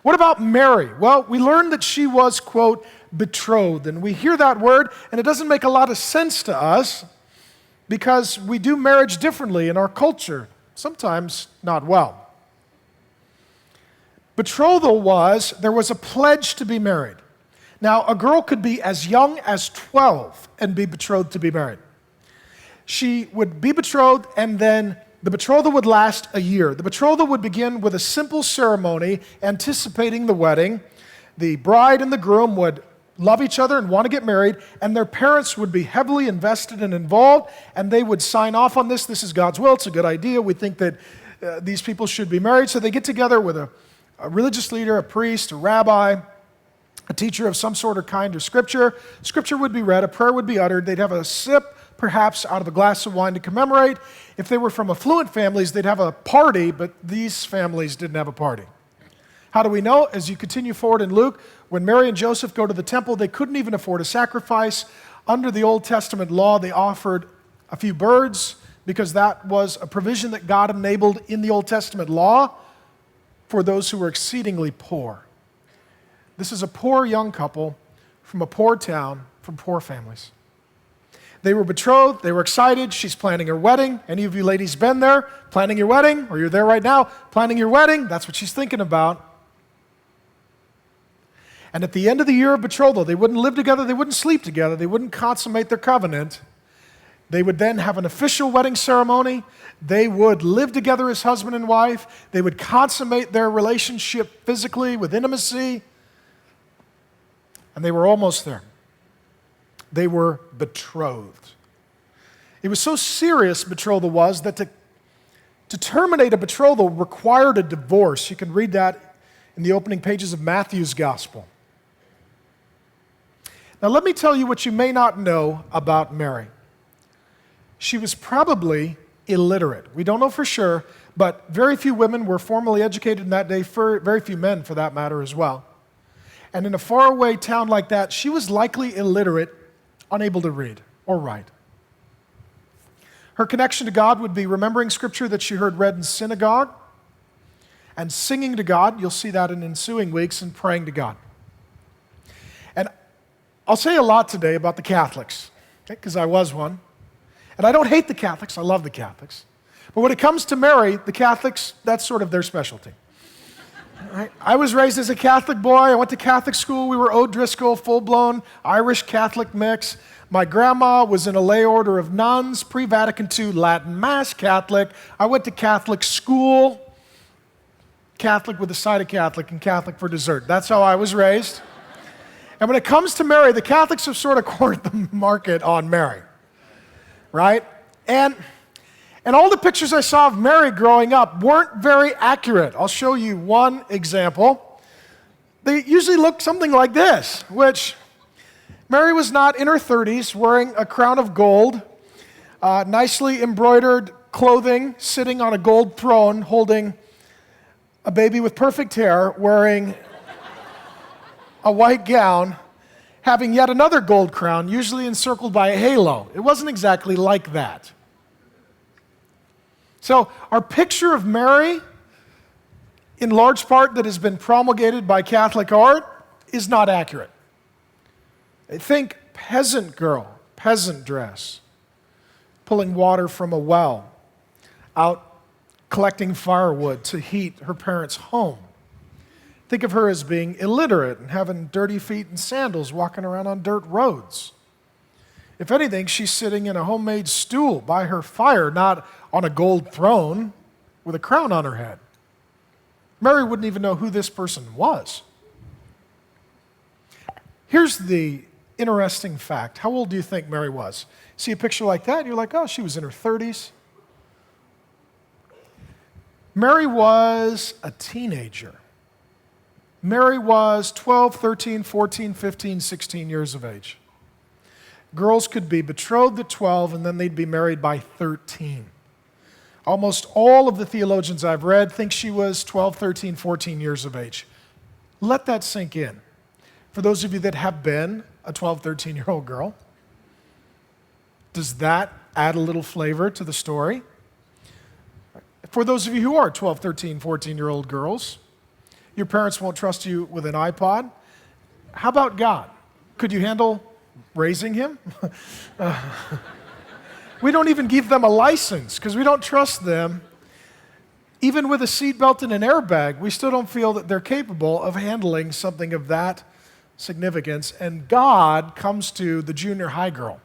What about Mary? Well, we learned that she was, quote, betrothed. And we hear that word, and it doesn't make a lot of sense to us because we do marriage differently in our culture, sometimes not well. Betrothal was, there was a pledge to be married. Now, a girl could be as young as 12 and be betrothed to be married. She would be betrothed, and then the betrothal would last a year. The betrothal would begin with a simple ceremony anticipating the wedding. The bride and the groom would love each other and want to get married, and their parents would be heavily invested and involved, and they would sign off on this. This is God's will. It's a good idea. We think that these people should be married. So they get together with a religious leader, a priest, a rabbi, a teacher of some sort or kind of scripture. Scripture would be read, a prayer would be uttered. They'd have a sip, perhaps, out of a glass of wine to commemorate. If they were from affluent families, they'd have a party, but these families didn't have a party. How do we know? As you continue forward in Luke, when Mary and Joseph go to the temple, they couldn't even afford a sacrifice. Under the Old Testament law, they offered a few birds because that was a provision that God enabled in the Old Testament law for those who were exceedingly poor. This is a poor young couple from a poor town, from poor families. They were betrothed, they were excited, she's planning her wedding. Any of you ladies been there, planning your wedding, or you're there right now, planning your wedding? That's what she's thinking about. And at the end of the year of betrothal, they wouldn't live together, they wouldn't sleep together, they wouldn't consummate their covenant. They would then have an official wedding ceremony. They would live together as husband and wife. They would consummate their relationship physically with intimacy. And they were almost there. They were betrothed. It was so serious, betrothal was, that to terminate a betrothal required a divorce. You can read that in the opening pages of Matthew's gospel. Now let me tell you what you may not know about Mary. She was probably illiterate. We don't know for sure, but very few women were formally educated in that day, very few men for that matter as well. And in a faraway town like that, she was likely illiterate, unable to read or write. Her connection to God would be remembering scripture that she heard read in synagogue and singing to God. You'll see that in ensuing weeks, and praying to God. And I'll say a lot today about the Catholics, because I was one. And I don't hate the Catholics, I love the Catholics. But when it comes to Mary, the Catholics, that's sort of their specialty. Right? I was raised as a Catholic boy. I went to Catholic school. We were Driscoll, full-blown Irish Catholic mix. My grandma was in a lay order of nuns, pre-Vatican II Latin Mass Catholic. I went to Catholic school, Catholic with a side of Catholic and Catholic for dessert. That's how I was raised. And when it comes to Mary, the Catholics have sort of cornered the market on Mary, right? And all the pictures I saw of Mary growing up weren't very accurate. I'll show you one example. They usually look something like this, which Mary was not in her 30s, wearing a crown of gold, nicely embroidered clothing, sitting on a gold throne, holding a baby with perfect hair, wearing a white gown, having yet another gold crown, usually encircled by a halo. It wasn't exactly like that. So our picture of Mary, in large part that has been promulgated by Catholic art, is not accurate. Think peasant girl, peasant dress, pulling water from a well, out collecting firewood to heat her parents' home. Think of her as being illiterate and having dirty feet and sandals, walking around on dirt roads. If anything, she's sitting in a homemade stool by her fire, not on a gold throne with a crown on her head. Mary wouldn't even know who this person was. Here's the interesting fact. How old do you think Mary was? See a picture like that, and you're like, oh, she was in her 30s. Mary was a teenager. Mary was 12, 13, 14, 15, 16 years of age. Girls could be betrothed at 12, and then they'd be married by 13. Almost all of the theologians I've read think she was 12, 13, 14 years of age. Let that sink in. For those of you that have been a 12, 13-year-old girl, does that add a little flavor to the story? For those of you who are 12, 13, 14-year-old girls, Your parents won't trust you with an iPod. How about God? Could you handle raising him? We don't even give them a license because we don't trust them. Even with a seatbelt and an airbag, we still don't feel that they're capable of handling something of that significance. And God comes to the junior high girl